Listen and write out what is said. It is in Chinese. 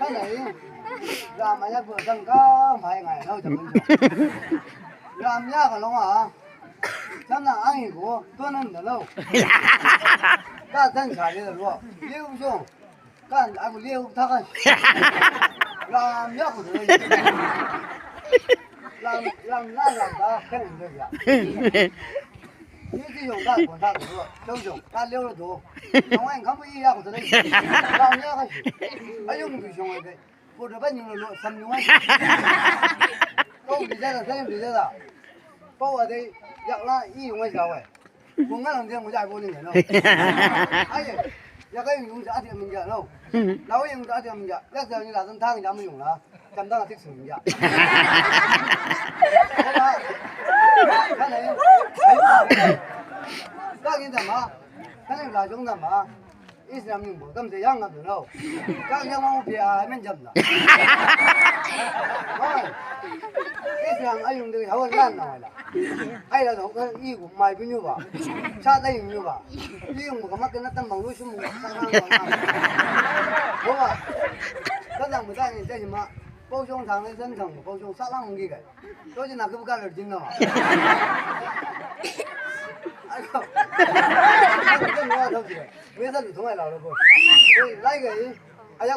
看来，咱们也不正刚排开，然后怎么着？咱们家个龙啊，咱们安一股多能的喽。干真差的路，刘兄，干俺不刘他干，咱们家不得，咱他肯定这个。你这种干管他多，刘兄干溜了多，另外你看不一样，我这里，咱们家还是，哎呦，你兄弟，我这本你们什么东西？都比这个，真比这个，把我的养了1万小喂。我2天我家过年了，哎呀，要个用家庭名家喽，老用家庭名家，要是你拿成汤家没用了，咱当个吃名家。好吧，看来，那你怎么？看你老兄怎么？一时名不，怎么这样啊？喽，刚才我别还没讲呢。一时哎用这个好烂了。哎呀，我看一股买不牛吧，啥子牛吧？你用我干嘛跟他当网络什么？我嘛，咱咱不在你这什么？包兄长的真诚，包兄啥浪给个，所以那个不干了真的嘛。哎呦，这我头去，为啥你从来老了不？来个人，哎呀。